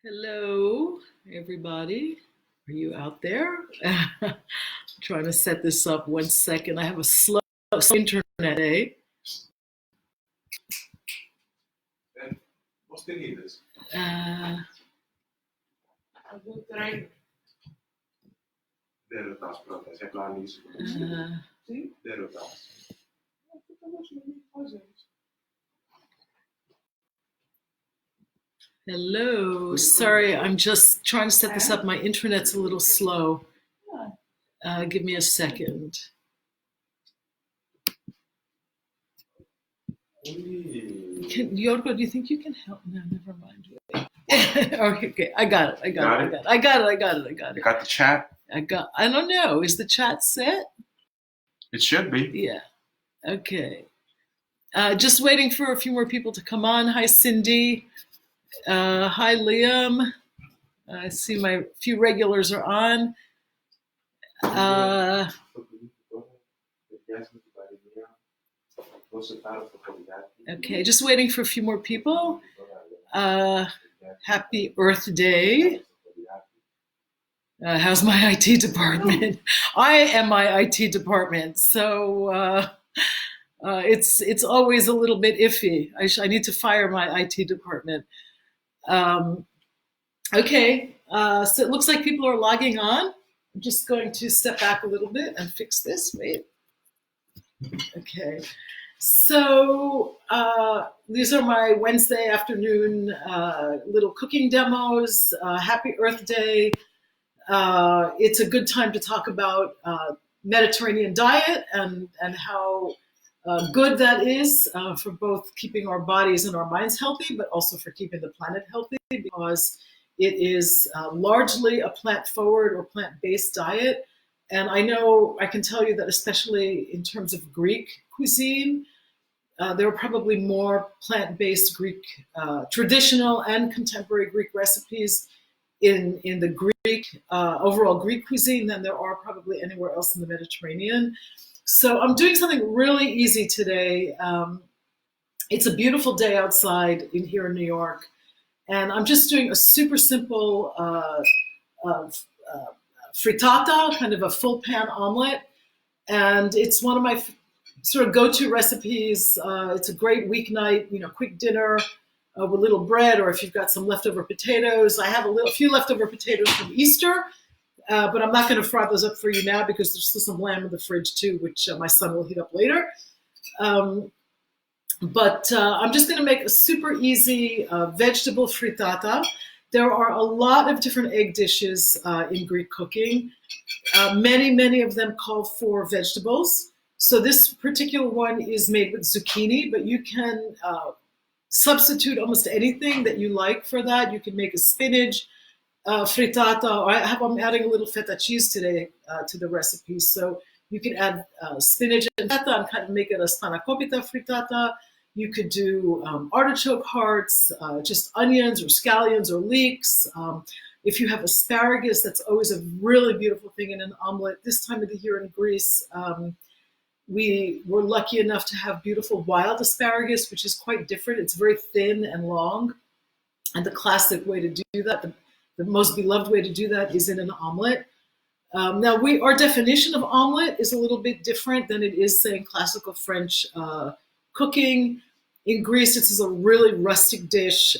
Hello, everybody. Are you out there? Trying to set this up 1 second. I have a slow internet day. What's the leaders? Derrotadas, pronto, essa é claro nisso. Sim, derrotadas. Hello. Sorry, I'm just trying to set this up. My internet's a little slow. Give me a second. Yorko, do you think you can help? No, never mind. Okay, I got it. I got it. You got the chat? I don't know. Is the chat set? It should be. Yeah. Okay. Just waiting for a few more people to come on. Hi, Cindy. Hi, Liam. I see my few regulars are on. Okay, just waiting for a few more people. Happy Earth Day. How's my IT department? I am my IT department, so it's always a little bit iffy. I need to fire my IT department. Okay, so it looks like people are logging on. I'm just going to step back a little bit and fix this. Wait. Okay. So these are my Wednesday afternoon little cooking demos. Happy Earth Day. It's a good time to talk about Mediterranean diet and how good that is for both keeping our bodies and our minds healthy, but also for keeping the planet healthy, because it is largely a plant-forward or plant-based diet. And I know I can tell you that especially in terms of Greek cuisine, there are probably more plant-based Greek, traditional and contemporary Greek recipes in the Greek, overall Greek cuisine than there are probably anywhere else in the Mediterranean. So I'm doing something really easy today. It's a beautiful day outside here in New York, and I'm just doing a super simple frittata, kind of a full pan omelet, and it's one of my sort of go-to recipes. It's a great weeknight, quick dinner with a little bread, or if you've got some leftover potatoes. I have a few leftover potatoes from Easter, but I'm not going to fry those up for you now because there's still some lamb in the fridge too, which my son will heat up later. But I'm just going to make a super easy vegetable frittata. There are a lot of different egg dishes in Greek cooking. Many of them call for vegetables. So this particular one is made with zucchini, but you can substitute almost anything that you like for that. You can make a spinach frittata, or I'm adding a little feta cheese today to the recipe. So you can add spinach and feta and kind of make it a spanakopita frittata. You could do artichoke hearts, just onions or scallions or leeks. If you have asparagus, that's always a really beautiful thing in an omelet. This time of the year in Greece, we were lucky enough to have beautiful wild asparagus, which is quite different. It's very thin and long. And the classic way to do that, the most beloved way to do that, is in an omelet. Now, our definition of omelet is a little bit different than it is, say, in classical French cooking. In Greece, this is a really rustic dish.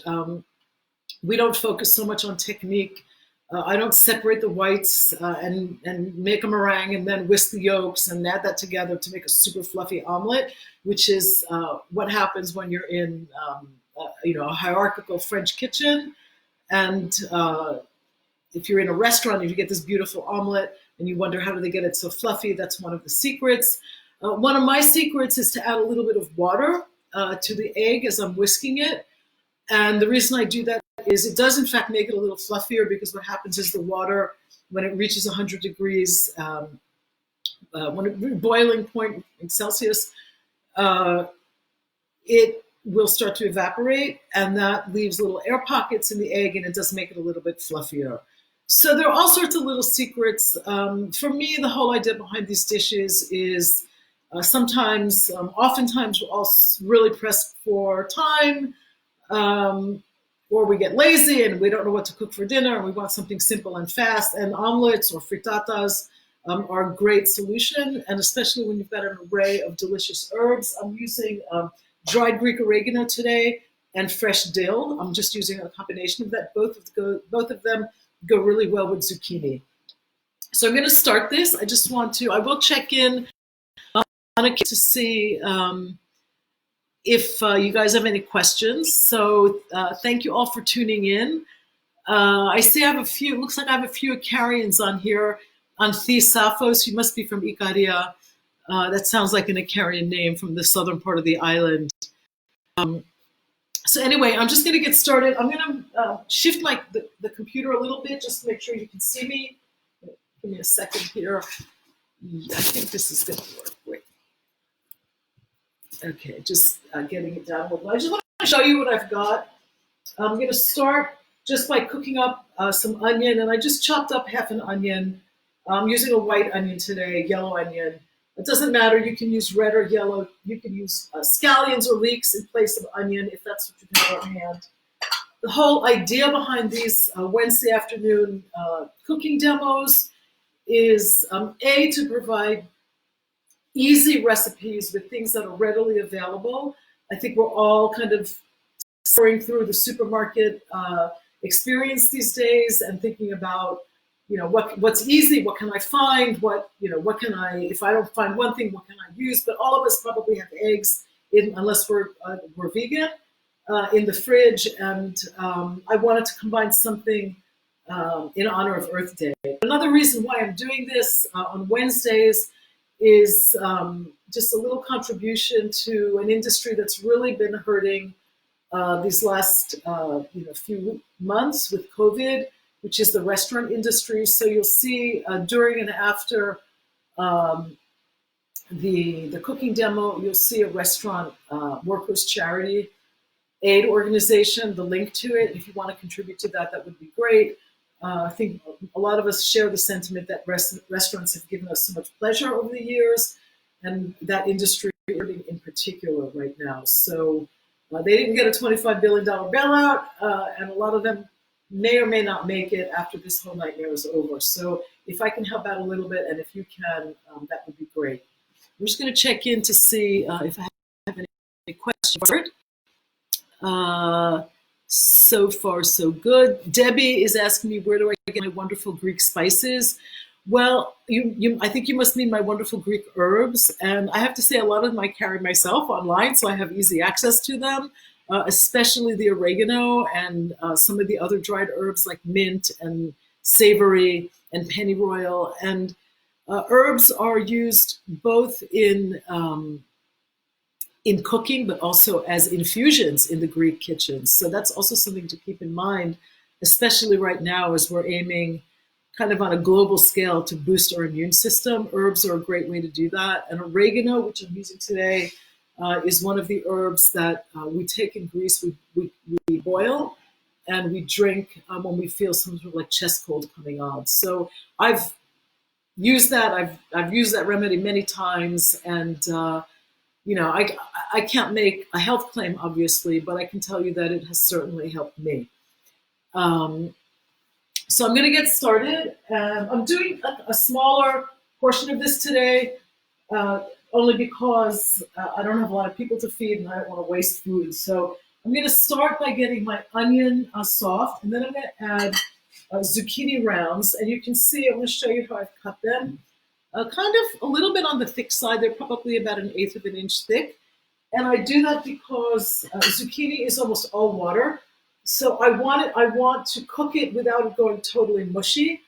We don't focus so much on technique. I don't separate the whites and make a meringue and then whisk the yolks and add that together to make a super fluffy omelet, which is what happens when you're in a hierarchical French kitchen. And if you're in a restaurant and you get this beautiful omelet and you wonder how do they get it so fluffy, that's one of the secrets. One of my secrets is to add a little bit of water to the egg as I'm whisking it. And the reason I do that is it does in fact make it a little fluffier, because what happens is the water, when it reaches 100 degrees, boiling point in Celsius, it will start to evaporate, and that leaves little air pockets in the egg, and it does make it a little bit fluffier. So there are all sorts of little secrets. For me, the whole idea behind these dishes is oftentimes we're all really pressed for time. or we get lazy and we don't know what to cook for dinner and we want something simple and fast, and omelets or frittatas are a great solution, and especially when you've got an array of delicious herbs. I'm using dried Greek oregano today and fresh dill. I'm just using a combination of that. Both of them go really well with zucchini. So I'm going to start this. I will check in to see if you guys have any questions. So thank you all for tuning in. I see I have a few, looks like I have a few Icarians on here. Anthesafos, you must be from Icaria. That sounds like an Icarian name from the southern part of the island. So anyway, I'm just going to get started. I'm going to shift the computer a little bit just to make sure you can see me. Give me a second here. I think this is going to work. Wait. Okay, just getting it down a little. I just want to show you what I've got. I'm going to start just by cooking up some onion, and I just chopped up half an onion. I'm using a white onion today, yellow onion. It doesn't matter. You can use red or yellow. You can use scallions or leeks in place of onion if that's what you have on hand. The whole idea behind these Wednesday afternoon cooking demos is A, to provide easy recipes with things that are readily available. I think we're all kind of scouring through the supermarket experience these days and thinking about, what's easy, what can I find, if I don't find one thing, what can I use? But all of us probably have eggs, unless we're vegan, in the fridge. And I wanted to combine something in honor of Earth Day. Another reason why I'm doing this on Wednesdays is just a little contribution to an industry that's really been hurting these last few months with COVID, which is the restaurant industry. So you'll see during and after the cooking demo, you'll see a restaurant workers charity aid organization, the link to it. If you want to contribute to that, that would be great. I think a lot of us share the sentiment that restaurants have given us so much pleasure over the years, and that industry in particular right now. So they didn't get a $25 billion bailout, and a lot of them may or may not make it after this whole nightmare is over. So if I can help out a little bit, and if you can, that would be great. I'm just going to check in to see if I have any questions for it. So far, so good. Debbie is asking me, where do I get my wonderful Greek spices? Well, I think you must mean my wonderful Greek herbs. And I have to say, a lot of them I carry myself online, so I have easy access to them, especially the oregano and some of the other dried herbs like mint and savory and pennyroyal. And herbs are used both in cooking, but also as infusions in the Greek kitchens. So that's also something to keep in mind, especially right now as we're aiming kind of on a global scale to boost our immune system. Herbs are a great way to do that. And oregano, which I'm using today, is one of the herbs that we take in Greece. We boil and we drink when we feel some sort of like chest cold coming on. So I've used that. I've used that remedy many times, and I can't make a health claim, obviously, but I can tell you that it has certainly helped me. So I'm going to get started. I'm doing a smaller portion of this today, only because I don't have a lot of people to feed and I don't want to waste food. So I'm going to start by getting my onion soft, and then I'm going to add zucchini rounds. And you can see, I'm going to show you how I've cut them. Kind of a little bit on the thick side. They're probably about 1/8 of an inch thick. And I do that because zucchini is almost all water. So I want to cook it without it going totally mushy.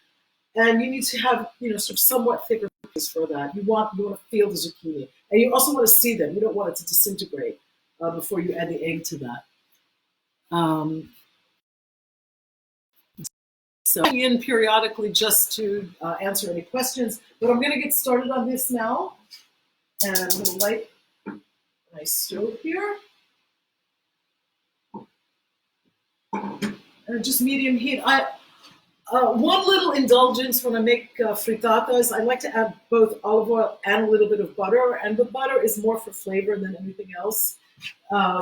And you need to have, sort of somewhat thicker pieces for that. You want to feel the zucchini. And you also want to see them. You don't want it to disintegrate before you add the egg to that. So in periodically just to answer any questions. But I'm going to get started on this now. And I'm going to light my stove here. And just medium heat. One little indulgence when I make frittatas, I like to add both olive oil and a little bit of butter. And the butter is more for flavor than anything else.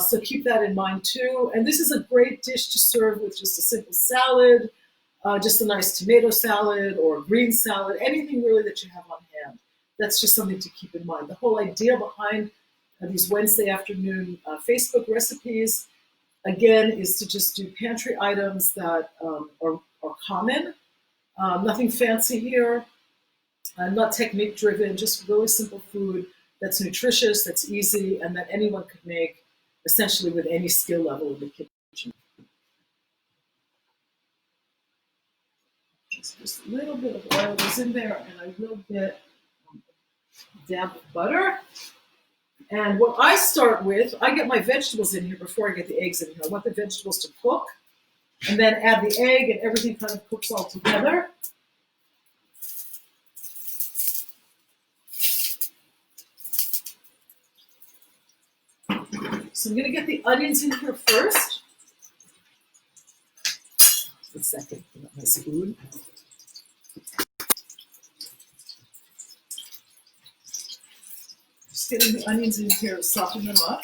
So keep that in mind too. And this is a great dish to serve with just a simple salad, just a nice tomato salad or green salad, anything really that you have on hand. That's just something to keep in mind. The whole idea behind these Wednesday afternoon Facebook recipes, again, is to just do pantry items that are common. Nothing fancy here, not technique driven, just really simple food that's nutritious, that's easy, and that anyone could make essentially with any skill level in the kitchen. Just a little bit of oil is in there, and I will get a dab of butter. And what I start with, I get my vegetables in here before I get the eggs in here. I want the vegetables to cook, and then add the egg, and everything kind of cooks all together. So I'm going to get the onions in here first. Just a second, I got my spoon. Just getting the onions in here, soften them up.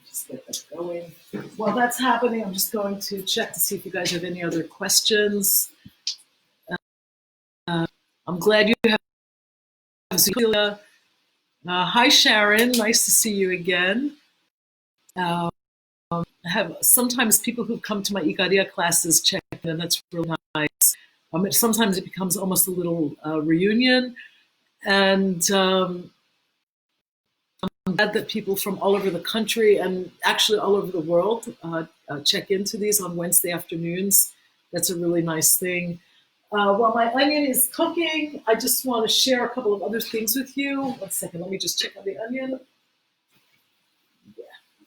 Just get that going. While that's happening, I'm just going to check to see if you guys have any other questions. I'm glad you have Zucchini. Hi, Sharon. Nice to see you again. I have sometimes people who come to my Ikaria classes check in, and that's really nice. Sometimes it becomes almost a little reunion, and I'm glad that people from all over the country and actually all over the world check into these on Wednesday afternoons. That's a really nice thing. While my onion is cooking, I just want to share a couple of other things with you. 1 second, let me just check on the onion.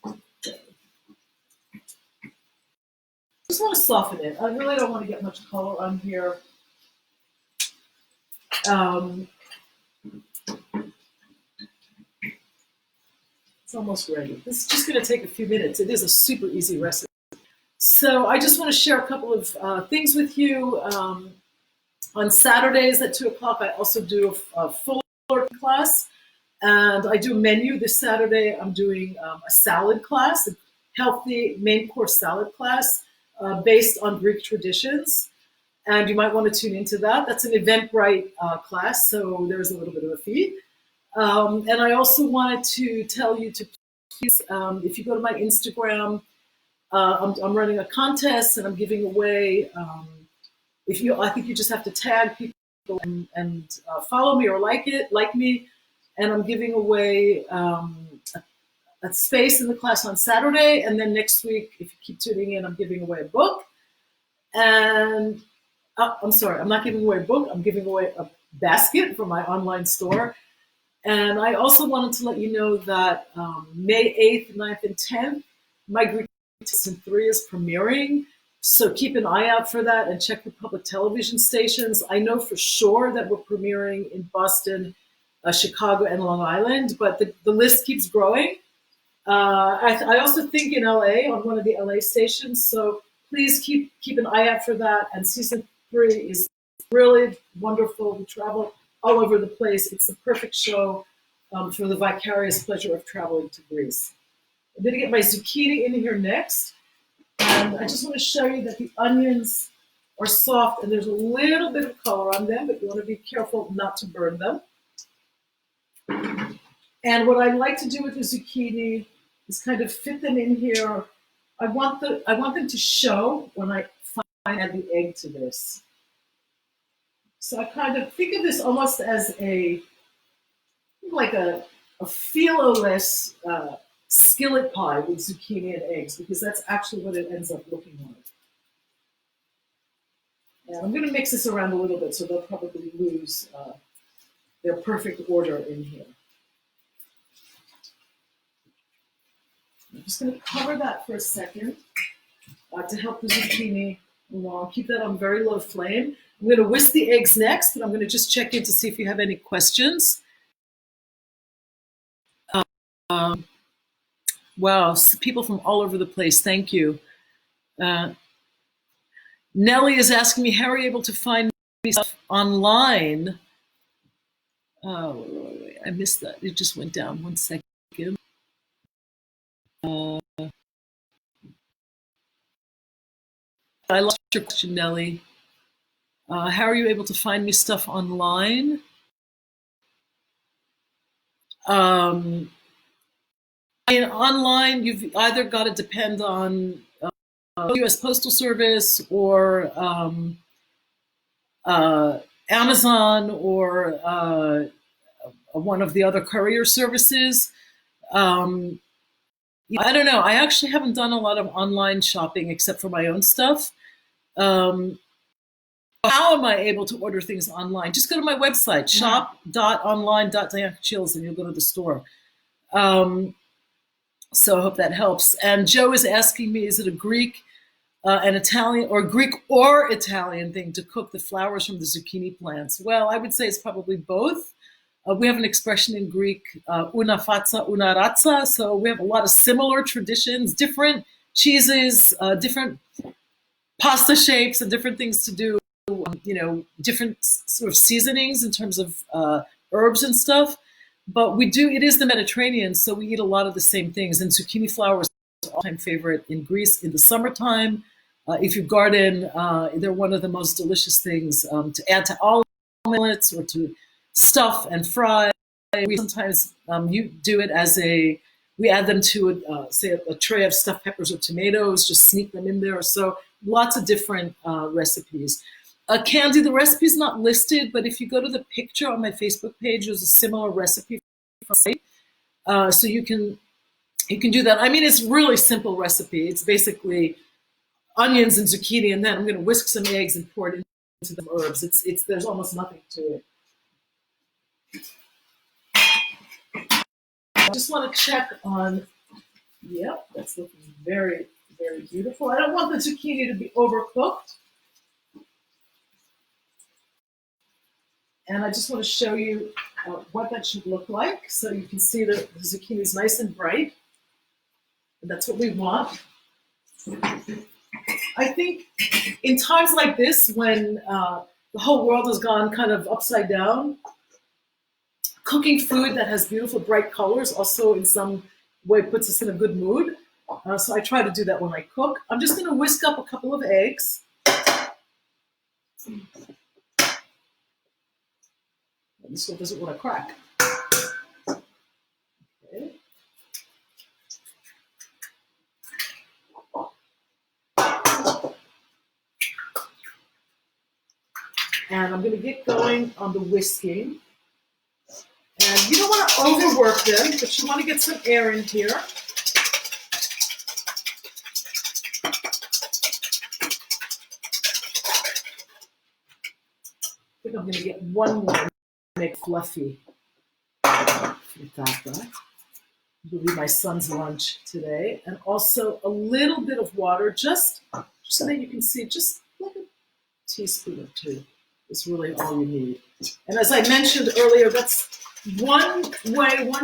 Yeah. Just want to soften it. I really don't want to get much color on here. It's almost ready. This is just going to take a few minutes. It is a super easy recipe. So I just want to share a couple of things with you. On Saturdays at 2 o'clock, I also do a full class, and I do a menu. This Saturday, I'm doing a salad class, a healthy main course salad class based on Greek traditions. And you might want to tune into that. That's an Eventbrite class, so there's a little bit of a fee. And I also wanted to tell you to please, if you go to my Instagram, I'm running a contest, and I'm giving away. I think you just have to tag people and follow me or like me, and I'm giving away a space in the class on Saturday, and then next week, if you keep tuning in, I'm giving away a book. And I'm sorry, I'm not giving away a book. I'm giving away a basket from my online store. And I also wanted to let you know that May 8th, 9th, and 10th, my Greek Season 3 is premiering. So keep an eye out for that and check the public television stations. I know for sure that we're premiering in Boston, Chicago, and Long Island, but the list keeps growing. I also think in LA, on one of the LA stations. So please keep an eye out for that. And Season 3 is really wonderful. We travel all over the place. It's the perfect show for the vicarious pleasure of traveling to Greece. I'm going to get my zucchini in here next. And I just want to show you that the onions are soft and there's a little bit of color on them, but you want to be careful not to burn them. And what I like to do with the zucchini is kind of fit them in here. I want them to show when I add the egg to this. So I kind of think of this almost as like a phyllo-less skillet pie with zucchini and eggs, because that's actually what it ends up looking like. And I'm going to mix this around a little bit so they'll probably lose their perfect order in here. I'm just going to cover that for a second to help the zucchini along. Keep that on very low flame. I'm going to whisk the eggs next, and I'm going to just check in to see if you have any questions. Wow, people from all over the place, thank you. Uh, Nellie is asking me, how are you able to find me stuff online? Oh, I missed that. It just went down. 1 second. I lost your question, Nellie. How are you able to find me stuff online? Online, you've either got to depend on U.S. Postal Service or Amazon or one of the other courier services. I don't know. I actually haven't done a lot of online shopping except for my own stuff. How am I able to order things online? Just go to my website, shop.online.Diane, and you'll go to the store. So I hope that helps. And Joe is asking me, is it a Greek, an Italian, or Greek or Italian thing to cook the flowers from the zucchini plants? Well, I would say it's probably both. We have an expression in Greek, una fazza, una razza. So we have a lot of similar traditions, different cheeses, different pasta shapes, and different things to do. Different sort of seasonings in terms of herbs and stuff. But it is the Mediterranean, so we eat a lot of the same things. And zucchini flower is an all-time favorite in Greece in the summertime. If you garden, they're one of the most delicious things to add to olive omelets or to stuff and fry. We sometimes you do it we add them to, say, a tray of stuffed peppers or tomatoes, just sneak them in there. So lots of different recipes. Candy, the recipe is not listed, but if you go to the picture on my Facebook page, there's a similar recipe from the site. So you can do that. I mean, it's a really simple recipe. It's basically onions and zucchini, and then I'm going to whisk some eggs and pour it into the herbs. There's almost nothing to it. I just want to check on. Yep, that's looking very, very beautiful. I don't want the zucchini to be overcooked. And I just want to show you what that should look like. So you can see the zucchini is nice and bright. And that's what we want. I think in times like this, when the whole world has gone kind of upside down, cooking food that has beautiful bright colors also in some way puts us in a good mood. So I try to do that when I cook. I'm just going to whisk up a couple of eggs. This one doesn't want to crack. Okay. And I'm going to get going on the whisking. And you don't want to overwork them, but you want to get some air in here. I think I'm going to get one more to make fluffy frittata. It'll be my son's lunch today. And also a little bit of water, just so that you can see, just like a teaspoon or two is really all you need. And as I mentioned earlier, that's one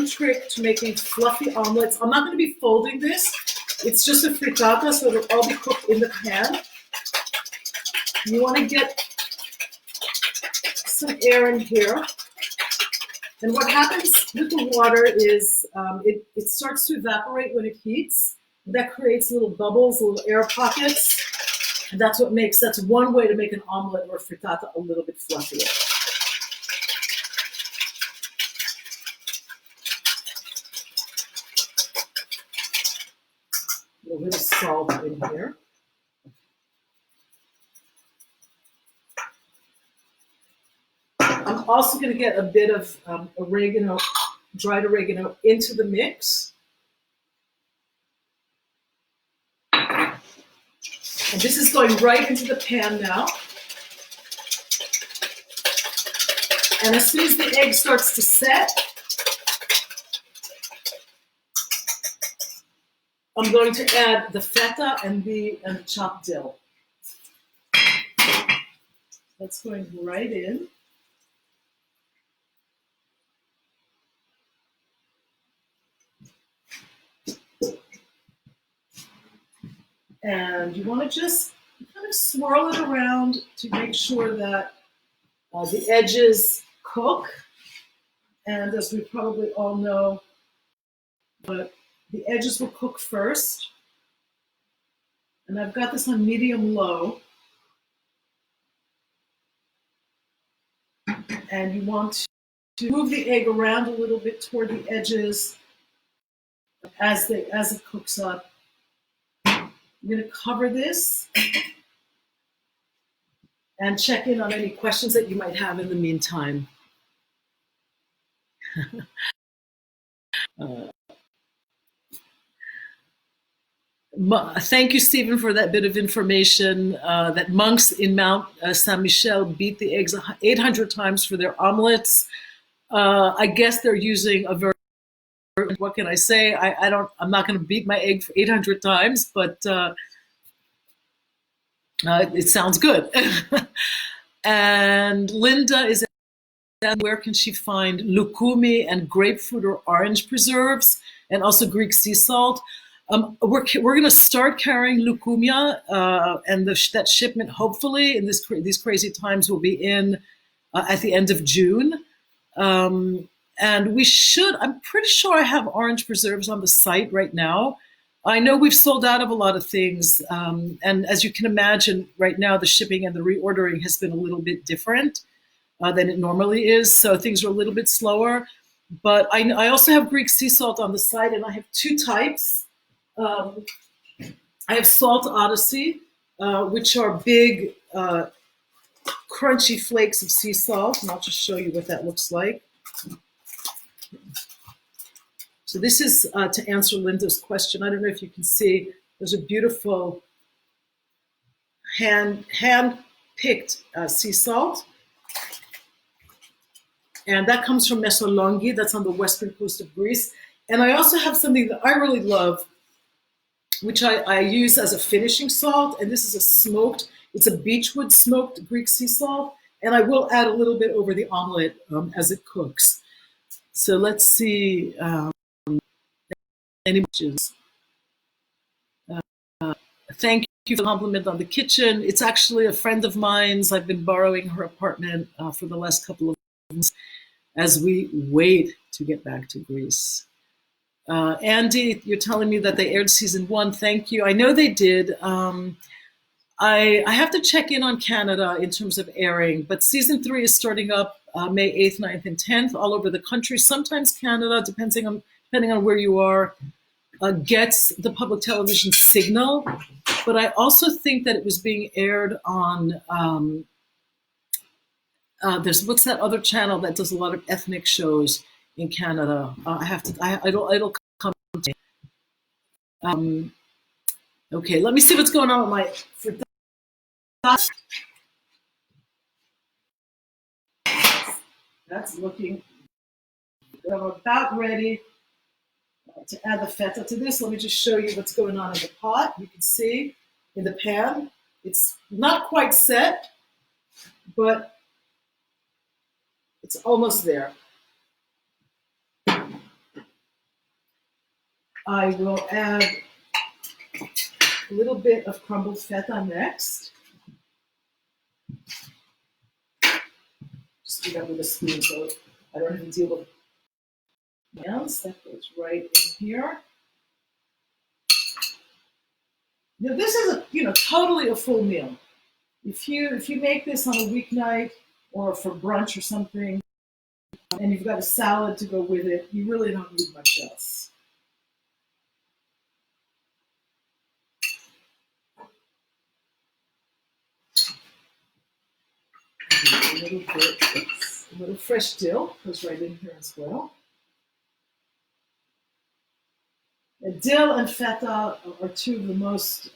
trick to making fluffy omelets. I'm not going to be folding this. It's just a frittata, so it'll all be cooked in the pan. You want to get some air in here. And what happens with the water is it starts to evaporate when it heats. That creates little bubbles, little air pockets. And that's one way to make an omelet or a frittata a little bit fluffier. A little bit of salt in here. I'm also going to get a bit of oregano, dried oregano, into the mix. And this is going right into the pan now. And as soon as the egg starts to set, I'm going to add the feta and the chopped dill. That's going right in. And you want to just kind of swirl it around to make sure that the edges cook. And as we probably all know, but the edges will cook first. And I've got this on medium-low. And you want to move the egg around a little bit toward the edges as it cooks up. I'm going to cover this and check in on any questions that you might have in the meantime. Thank you, Stephen, for that bit of information. That monks in Mount Saint Michel beat the eggs 800 times for their omelets. I guess they're using a very, what can I say? I'm not going to beat my egg for 800 times, but it sounds good. And Linda is asking, where can she find lukumi and grapefruit or orange preserves, and also Greek sea salt? We're going to start carrying lucumia, and that shipment, hopefully, in these crazy times, will be in at the end of June. And we should, I'm pretty sure I have orange preserves on the site right now. I know we've sold out of a lot of things. And as you can imagine, right now, the shipping and the reordering has been a little bit different than it normally is. So things are a little bit slower. But I also have Greek sea salt on the site, and I have two types. I have Salt Odyssey, which are big, crunchy flakes of sea salt, and I'll just show you what that looks like. So this is to answer Linda's question. I don't know if you can see, there's a beautiful hand-picked sea salt. And that comes from Messolongi, that's on the western coast of Greece. And I also have something that I really love, which I use as a finishing salt, and this is it's a beechwood smoked Greek sea salt, and I will add a little bit over the omelet as it cooks. So let's see any questions. Thank you for the compliment on the kitchen. It's actually a friend of mine's. I've been borrowing her apartment for the last couple of months as we wait to get back to Greece. Andy, you're telling me that they aired season 1. Thank you. I know they did. I have to check in on Canada in terms of airing, but season 3 is starting up May 8th, 9th, and 10th all over the country. Sometimes Canada, depending on where you are, gets the public television signal. But I also think that it was being aired on what's that other channel that does a lot of ethnic shows in Canada? It'll come to me. Okay, let me see what's going on with my frittata. That's looking good. I'm about ready to add the feta to this. Let me just show you what's going on in the pot. You can see in the pan, it's not quite set, but it's almost there. I will add a little bit of crumbled feta next. Just do that with a spoon so I don't have to deal with hands. That goes right in here. Now this is totally a full meal. If you make this on a weeknight or for brunch or something, and you've got a salad to go with it, you really don't need much else. A little fresh dill goes right in here as well. And dill and feta are two of the most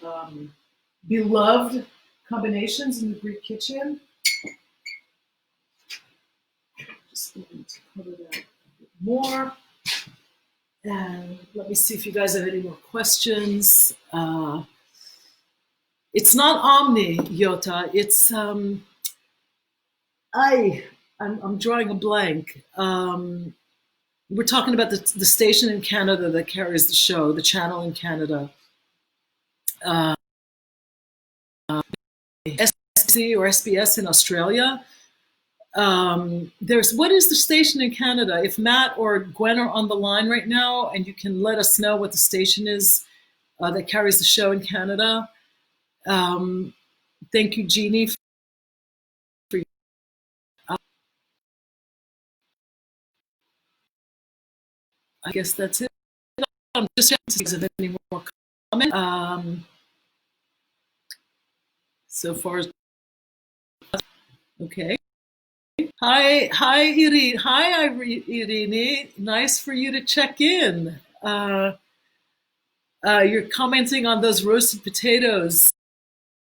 beloved combinations in the Greek kitchen. Just going to cover that a bit more. And let me see if you guys have any more questions. It's not Omni, Yota. It's I'm drawing a blank. We're talking about the station in Canada that carries the show, the channel in Canada. or SBS in Australia. What is the station in Canada? If Matt or Gwen are on the line right now, and you can let us know what the station is that carries the show in Canada. Thank you, Jeannie. I guess that's it. I'm just checking to see if there's any more comments. So far, okay. Hi, Irene. Hi, Irene. Nice for you to check in. You're commenting on those roasted potatoes.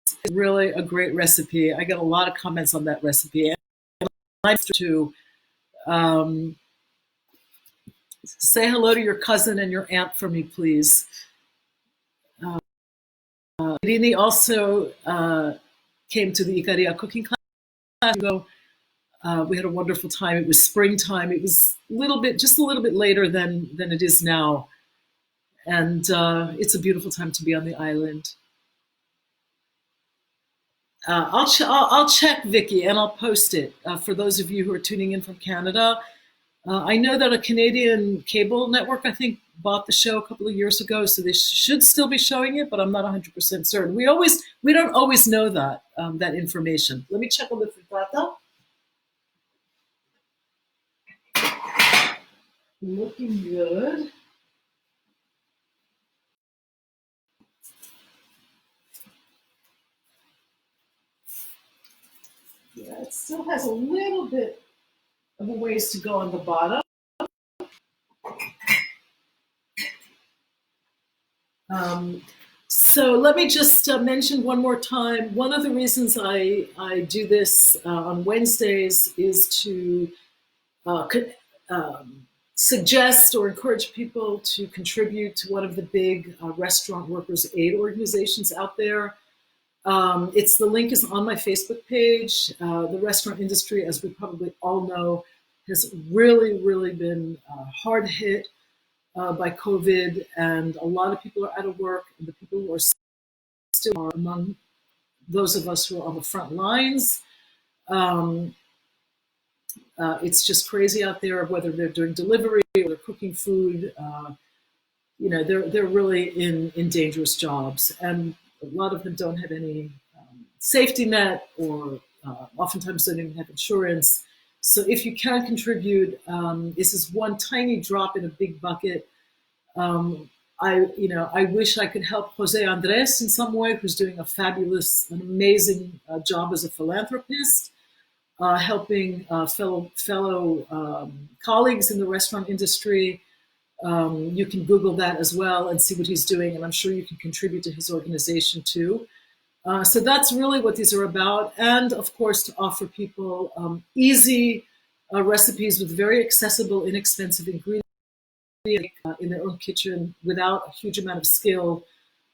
It's really a great recipe. I get a lot of comments on that recipe. And I'd like to say hello to your cousin and your aunt for me, please. Irene also came to the Ikaria cooking class. We had a wonderful time. It was springtime. It was just a little bit later than it is now. And it's a beautiful time to be on the island. I'll check, Vicky, and I'll post it for those of you who are tuning in from Canada. I know that a Canadian cable network, I think, bought the show a couple of years ago, so they should still be showing it, but I'm not 100% certain. We don't always know that information. Let me check on the frittata. Looking good. Yeah, it still has a little bit of a ways to go on the bottom. So let me just mention one more time, one of the reasons I do this on Wednesdays is to suggest or encourage people to contribute to one of the big restaurant workers aid organizations out there. The link is on my Facebook page. The restaurant industry, as we probably all know, has really, really been hard hit by COVID, and a lot of people are out of work, and the people who are still are among those of us who are on the front lines. It's just crazy out there, whether they're doing delivery or they're cooking food. They're really in dangerous jobs, and a lot of them don't have any safety net, or oftentimes don't even have insurance. So if you can contribute, this is one tiny drop in a big bucket. I wish I could help Jose Andres in some way, who's doing an amazing job as a philanthropist, helping fellow colleagues in the restaurant industry. You can Google that as well and see what he's doing, and I'm sure you can contribute to his organization too. So that's really what these are about, and of course to offer people easy recipes with very accessible, inexpensive ingredients in their own kitchen without a huge amount of skill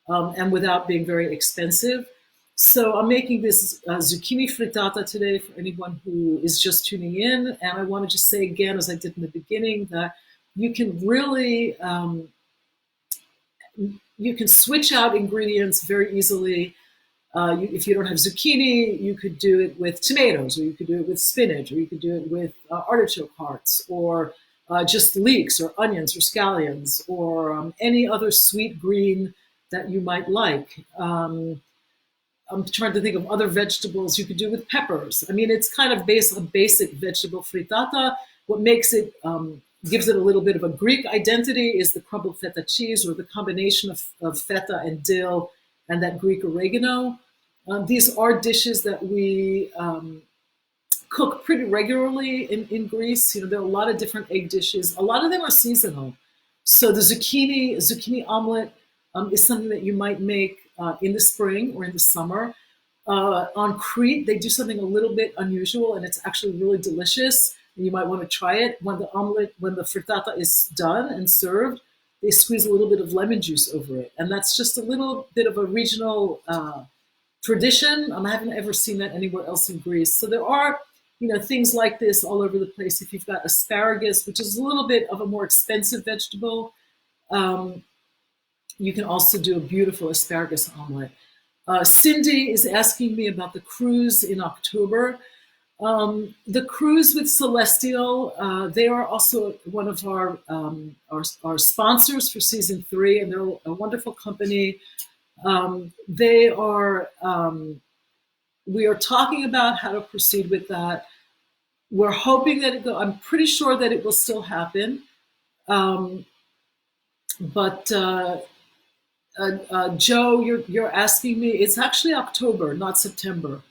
and without being very expensive. So I'm making this zucchini frittata today for anyone who is just tuning in, and I want to just say again, as I did in the beginning, that you can really you can switch out ingredients very easily. If you don't have zucchini, you could do it with tomatoes, or you could do it with spinach, or you could do it with artichoke hearts, or just leeks, or onions, or scallions, or any other sweet green that you might like. I'm trying to think of other vegetables you could do with peppers. I mean, it's kind of a basic vegetable frittata. What makes it, gives it a little bit of a Greek identity is the crumbled feta cheese, or the combination of feta and dill and that Greek oregano. These are dishes that we cook pretty regularly in Greece. There are a lot of different egg dishes. A lot of them are seasonal. So the zucchini omelet is something that you might make in the spring or in the summer. On Crete, they do something a little bit unusual, and it's actually really delicious. You might want to try it. When the frittata is done and served, they squeeze a little bit of lemon juice over it. And that's just a little bit of a regional tradition. I haven't ever seen that anywhere else in Greece. So there are, things like this all over the place. If you've got asparagus, which is a little bit of a more expensive vegetable, you can also do a beautiful asparagus omelet. Cindy is asking me about the cruise in October. The cruise with Celestial, they are also one of our sponsors for season 3, and they're a wonderful company. They are. We are talking about how to proceed with that. We're hoping that it go. I'm pretty sure that it will still happen, but Joe, you're asking me. It's actually October, not September.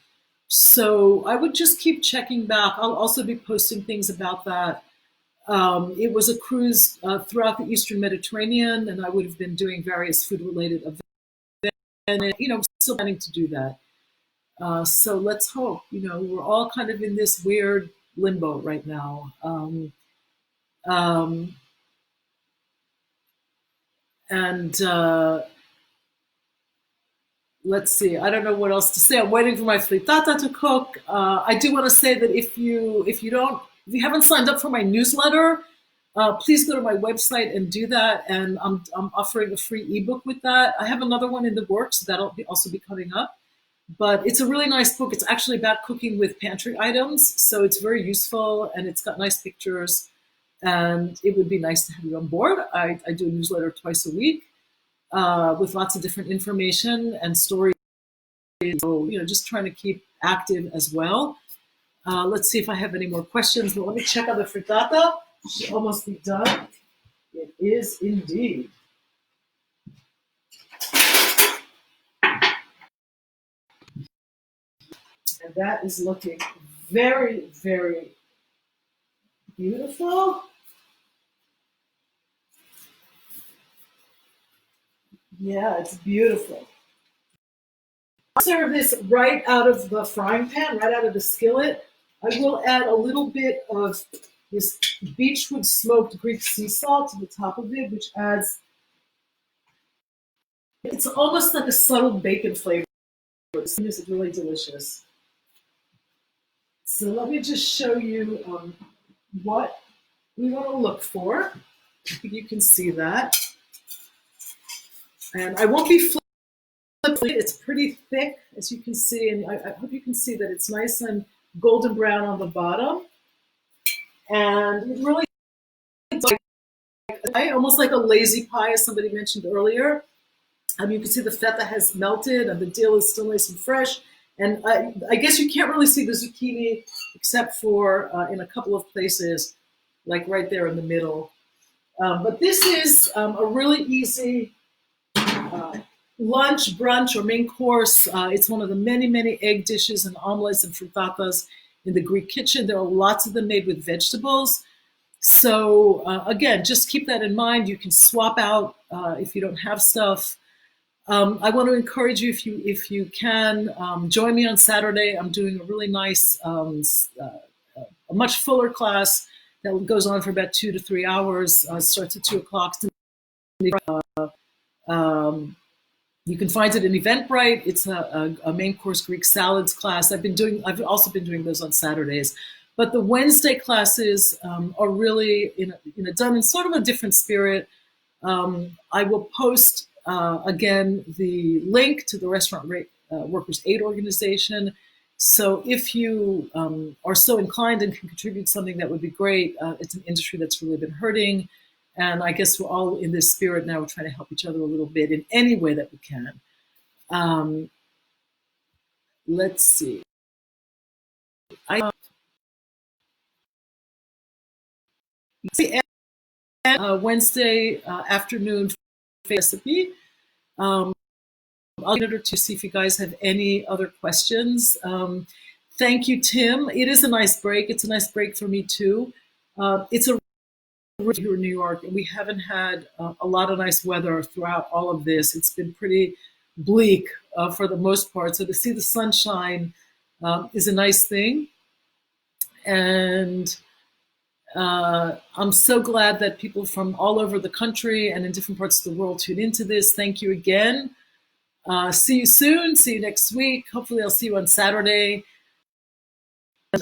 So I would just keep checking back. I'll also be posting things about that. It was a cruise throughout the Eastern Mediterranean, and I would have been doing various food-related events. And I'm still planning to do that. So let's hope. We're all kind of in this weird limbo right now. And let's see. I don't know what else to say. I'm waiting for my frittata to cook. I do want to say that if you haven't signed up for my newsletter, please go to my website and do that. And I'm offering a free ebook with that. I have another one in the works that'll also be coming up. But it's a really nice book. It's actually about cooking with pantry items, so it's very useful and it's got nice pictures. And it would be nice to have you on board. I do a newsletter twice a week with lots of different information and stories. So, just trying to keep active as well. Let's see if I have any more questions. But let me check out the frittata. It should almost be done. It is indeed. And that is looking very, very beautiful. Yeah, it's beautiful. I'll serve this right out of the frying pan, right out of the skillet. I will add a little bit of this beechwood smoked Greek sea salt to the top of it, which adds, it's almost like a subtle bacon flavor. This is really delicious. So let me just show you what we want to look for. I think you can see that. And I won't be flipping it. It's pretty thick, as you can see, and I hope you can see that it's nice and golden brown on the bottom. And it really almost like a lazy pie, as somebody mentioned earlier. You can see the feta has melted and the dill is still nice and fresh. And I guess you can't really see the zucchini except for in a couple of places, like right there in the middle. But this is a really easy lunch, brunch, or main course. It's one of the many, many egg dishes and omelets and frittatas in the Greek kitchen. There are lots of them made with vegetables. So again, just keep that in mind. You can swap out if you don't have stuff. I want to encourage you, if you can, join me on Saturday. I'm doing a really nice, a much fuller class that goes on for about 2 to 3 hours. Starts at 2 o'clock. You can find it in Eventbrite. It's a main course Greek salads class. I've also been doing those on Saturdays. But the Wednesday classes are really done in sort of a different spirit. I will post again the link to the Restaurant Workers Aid Organization. So if you are so inclined and can contribute something, that would be great. It's an industry that's really been hurting. And I guess we're all in this spirit now. We're trying to help each other a little bit in any way that we can. Let's see. Wednesday afternoon recipe. I'll get it to see if you guys have any other questions. Thank you, Tim. It is a nice break. It's a nice break for me too. It's a here in New York, and we haven't had a lot of nice weather throughout all of this. It's been pretty bleak for the most part. So to see the sunshine is a nice thing. And I'm so glad that people from all over the country and in different parts of the world tune into this. Thank you again. See you soon. See you next week. Hopefully I'll see you on Saturday.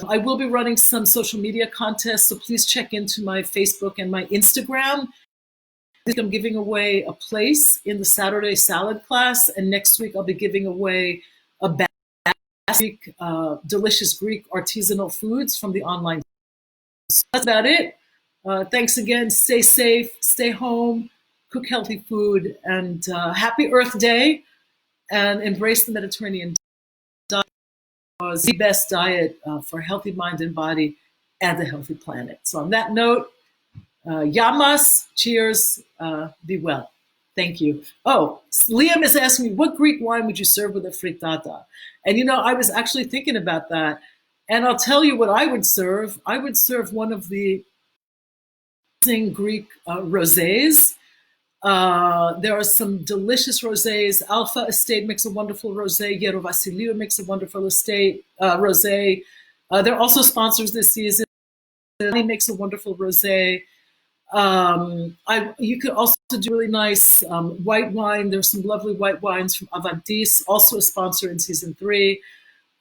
I will be running some social media contests, so please check into my Facebook and my Instagram. I'm giving away a place in the Saturday salad class, and next week I'll be giving away a bag of delicious Greek artisanal foods from the online. So that's about it. Thanks again. Stay safe, stay home, cook healthy food, and happy Earth Day, and embrace the Mediterranean diet. The best diet for a healthy mind and body and a healthy planet. So on that note, Yamas, cheers, be well. Thank you. Oh, Liam is asking me, what Greek wine would you serve with a frittata? And you know, I was actually thinking about that. And I'll tell you what I would serve. I would serve one of the Greek rosés. There are some delicious rosés. Alpha Estate makes a wonderful rosé. Yero Vasiliou makes a wonderful rosé. They're also sponsors this season. He makes a wonderful rosé. You could also do really nice white wine. There's some lovely white wines from Avantis, also a sponsor in season 3.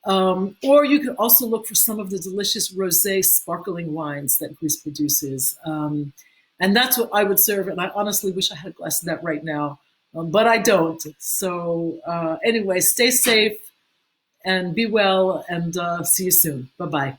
Or you could also look for some of the delicious rosé sparkling wines that Greece produces. And that's what I would serve. And I honestly wish I had a glass of that right now, but I don't. So anyway, stay safe and be well, and see you soon. Bye-bye.